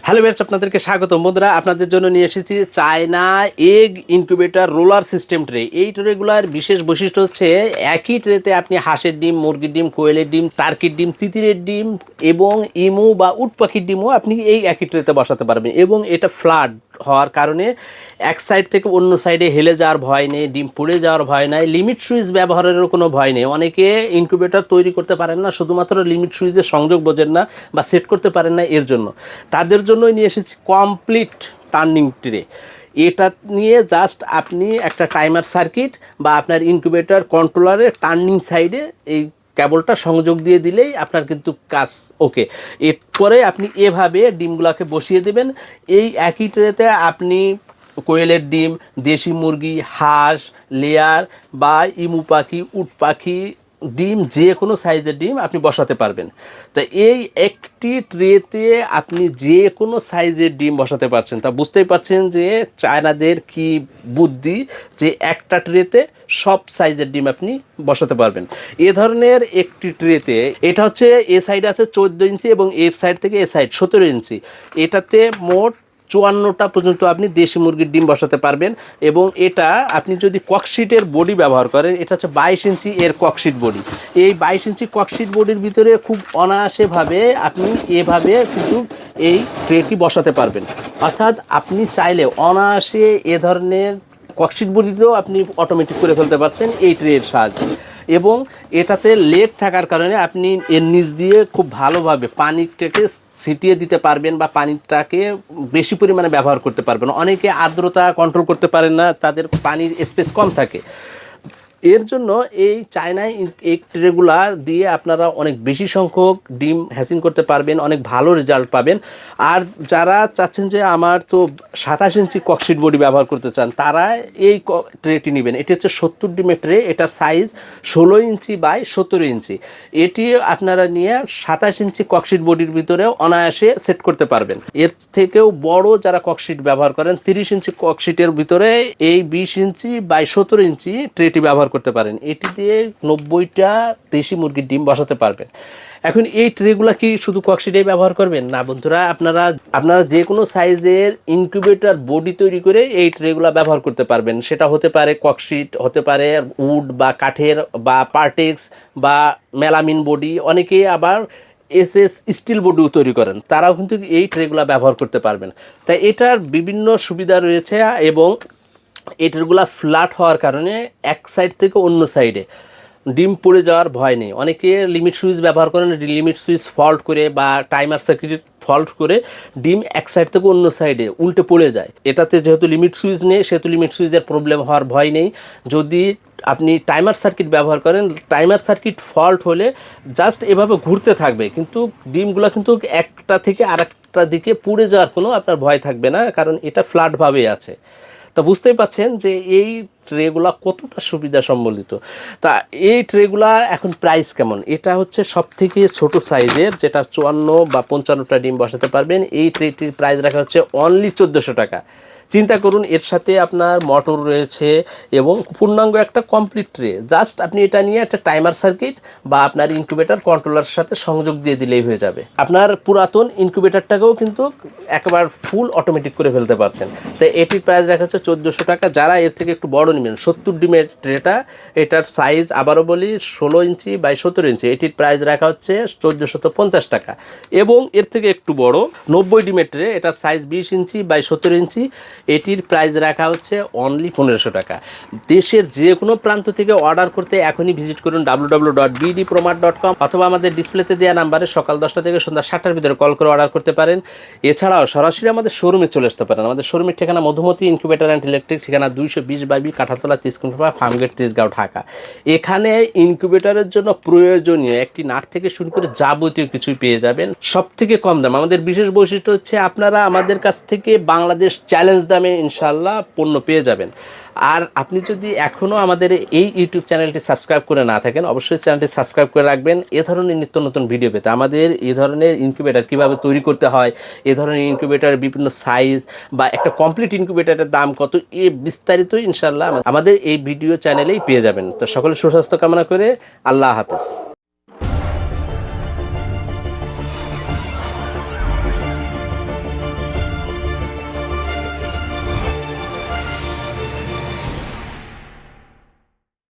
Hello viewers, আপনাদেরকে স্বাগতম। বন্ধুরা, আপনাদের জন্য নিয়ে এসেছি China egg incubator roller system tray. এই ট্রেগুলার বিশেষ বৈশিষ্ট্য হচ্ছে একই ট্রেতে আপনি হাঁসের ডিম, মুরগির ডিম, কোয়েলের ডিম, টার্কির ডিম, তিতিরের ডিম এবং ইমু বা উট পাখির ডিমও আপনি এই একই ট্রেতে বসাতে পারবেন। এবং এটা ফ্ল্যাট হওয়ার কারণে এক সাইড থেকে অন্য সাইডে হেলে যাওয়ার ভয় নেই, ডিম পুড়ে যাওয়ার ভয় নাই, লিমিট সুইচ ব্যবহারেরও কোনো ভয় নেই। অনেকে ইনকিউবেটর তৈরি করতে পারেন না, শুধুমাত্র লিমিট সুইচের সংযোগ বোঝেন না বা সেট করতে পারেন না, এর জন্য তাদের জন্যই নিয়ে এসেছি কমপ্লিট টার্নিং ট্রে। এটা নিয়ে জাস্ট আপনি একটা টাইমার সার্কিট বা আপনার ইনকিউবেটর কন্ট্রোলারের টার্নিং সাইডে এই কেবলটা সংযোগ দিয়ে দিলেই আপনার কিন্তু কাজ ওকে। এরপরে আপনি এভাবে ডিমগুলোকে বসিয়ে দেবেন। এই একই ট্রেতে আপনি কোয়েলের ডিম, দেশি মুরগি, হাঁস, লেয়ার বা ইমু পাখি, উট পাখি ডিম, যে কোনো সাইজের ডিম আপনি বসাতে পারবেন। তো এই একটি ট্রেতে আপনি যে কোনো সাইজের ডিম বসাতে পারছেন। তা বুঝতেই পারছেন যে চায়নাদের কি বুদ্ধি, যে একটা ট্রেতে সব সাইজের ডিম আপনি বসাতে পারবেন। এ ধরনের একটি ট্রেতে এটা হচ্ছে এ সাইড আছে 14 ইঞ্চি এবং এর সাইড থেকে এ সাইড 17 ইঞ্চি। এটাতে মোট 54টা পর্যন্ত আপনি দেশি মুরগির ডিম বসাতে পারবেন। এবং এটা আপনি যদি ককশিটের বডি ব্যবহার করেন, এটা হচ্ছে 22 ইঞ্চি এর ককশিট বডি। এই 22 ইঞ্চি ককশিট বডির ভিতরে খুব অনায়াসেভাবে আপনি এভাবে কিন্তু এই ট্রেটি বসাতে পারবেন। অর্থাৎ আপনি চাইলে অনায়াসে এ ধরনের ককশিট বডিতেও আপনি অটোমেটিক করে ফেলতে পারছেন এই ট্রের সাহায্যে। এবং এটাতে লেগ থাকার কারণে আপনি এর নিচ দিয়ে খুব ভালোভাবে পানিটাকে ছিটিয়ে দিতে পারবেন বা পানিটাকে বেশি পরিমাণে ব্যবহার করতে পারবেন। অনেকে আর্দ্রতা কন্ট্রোল করতে পারেন না, তাদের পানির স্পেস কম থাকে। এর জন্য এই চায়নায় এই ট্রেগুলা দিয়ে আপনারা অনেক বেশি সংখ্যক ডিম হ্যাচিং করতে পারবেন, অনেক ভালো রেজাল্ট পাবেন। আর যারা চাচ্ছেন যে আমার তো 27 ইঞ্চি ককশিট বডি ব্যবহার করতে চান, তারা এই ট্রেটি নেবেন। এটি হচ্ছে 70 ডিমের ট্রে। এটার সাইজ 16 ইঞ্চি বাই 17 ইঞ্চি। এটি আপনারা নিয়ে 27 ইঞ্চি ককশিট বডির ভিতরেও অনায়াসে সেট করতে পারবেন। এর থেকেও বড় যারা ককশিট ব্যবহার করেন, 30 ইঞ্চি ককশিটের ভিতরে এই 20 ইঞ্চি বাই 17 ইঞ্চি ট্রেটি ব্যবহার করতে পারেন। এটি দিয়ে 90টা দেশি মুরগির ডিম বসাতে পারবেন। এখন এই ট্রেগুলো কি শুধু ককশিটেই ব্যবহার করবেন না বন্ধুরা, আপনারা যে কোনো সাইজের ইনকিউবেটর বডি তৈরি করে এই ট্রেগুলো ব্যবহার করতে পারবেন। সেটা হতে পারে ককশিট, হতে পারে উড বা কাঠের বা পার্টেক্স বা মেলামিন বডি। অনেকে আবার এসএস স্টিল বডিও তৈরি করেন, তারাও কিন্তু এই ট্রেগুলো ব্যবহার করতে পারবেন। তাই এটার বিভিন্ন সুবিধা রয়েছে এবং এটারগুলা ফ্ল্যাট হওয়ার কারণে এক সাইড থেকে অন্য সাইডে ডিম পড়ে যাওয়ার ভয় নেই। অনেকে লিমিট সুইচ ব্যবহার করেন, লিমিট সুইচ ফল্ট করে বা টাইমার সার্কিট ফল্ট করে ডিম এক সাইড থেকে অন্য সাইডে উল্টে পড়ে যায়। এটাতে যেহেতু লিমিট সুইচ নেই, সেহেতু লিমিট সুইচের প্রবলেম হওয়ার ভয় নেই। যদি আপনি টাইমার সার্কিট ব্যবহার করেন, টাইমার সার্কিট ফল্ট হলে জাস্ট এভাবে ঘুরতে থাকবে, কিন্তু ডিমগুলো কিন্তু একটা থেকে আরেকটা দিকে পুড়ে যাওয়ার কোনো আপনার ভয় থাকবে না, কারণ এটা ফ্ল্যাটভাবেই আছে। তা বুঝতেই পাচ্ছেন যে এই ট্রেগুলা কতটা সুবিধা সম্বলিত। তা এই ট্রেগুলা এখন প্রাইস কেমন? এটা হচ্ছে সব থেকে ছোটো সাইজের, যেটা 54 বা 55টা ডিম বসাতে পারবেন। এই ট্রেটির প্রাইস রাখা হচ্ছে অনলি 1400 টাকা। চিন্তা করুন, এর সাথে আপনার মোটর রয়েছে এবং পূর্ণাঙ্গ একটা কমপ্লিট ট্রে। জাস্ট আপনি এটা নিয়ে একটা টাইমার সার্কিট বা আপনার ইনকিউবেটর কন্ট্রোলারের সাথে সংযোগ দিয়ে দিলেই হয়ে যাবে। আপনার পুরাতন ইনকিউবেটরটাকেও কিন্তু একবার ফুল অটোমেটিক করে ফেলতে পারছেন। তো এটির প্রাইস রাখা হচ্ছে 1400 টাকা। যারা এর থেকে একটু বড় নেবেন, 70 ডিমের ট্রেটা, এটার সাইজ আবারও বলি 16 ইঞ্চি বাই 17 ইঞ্চি, এটির প্রাইস রাখা হচ্ছে 1450 টাকা। এবং এর থেকে একটু বড় 90 ডিমের ট্রে, এটার সাইজ 20 ইঞ্চি বাই 17 ইঞ্চি, এটির প্রাইস রাখা হচ্ছে অনলি 1500 টাকা। দেশের যে কোনো প্রান্ত থেকে অর্ডার করতে এখনই ভিজিট করুন www.bdpromat.com অথবা আমাদের ডিসপ্লেতে দেওয়া নাম্বারে সকাল 10টা থেকে সন্ধ্যা 7টার ভিতরে কল করে অর্ডার করতে পারেন। এছাড়াও সরাসরি আমাদের শোরুমে চলে আসতে পারেন। আমাদের শোরুমের ঠিকানা মধুমতি ইনকিউবেটর অ্যান্ড ইলেকট্রিক, ঠিকানা 220/B কাঁঠালতলা 30 ফার্মগেট, তেজগাঁও, ঢাকা। এখানে ইনকিউবেটরের জন্য প্রয়োজনীয় একটি নাট থেকে শুরু করে যাবতীয় কিছুই পেয়ে যাবেন সব থেকে কম দাম। আমাদের বিশেষ বৈশিষ্ট্য হচ্ছে আপনারা আমাদের কাছ থেকে বাংলাদেশ চ্যালেঞ্জ দামে ইনশাল্লাহ পণ্য পেয়ে যাবেন। আর আপনি যদি এখনও আমাদের এই ইউটিউব চ্যানেলটি সাবস্ক্রাইব করে না থাকেন, অবশ্যই চ্যানেলটি সাবস্ক্রাইব করে রাখবেন এ ধরনের নিত্য নতুন ভিডিও পেতে। আমাদের এ ধরনের ইনকিউবেটর কীভাবে তৈরি করতে হয়, এ ধরনের ইনকিউবেটরের বিভিন্ন সাইজ বা একটা কমপ্লিট ইনকিউবেটরের দাম কত, এ বিস্তারিত ইনশাল্লাহ আমাদের এই ভিডিও চ্যানেলেই পেয়ে যাবেন। তো সকলে সুস্বাস্থ্য কামনা করে আল্লাহ হাফেজ।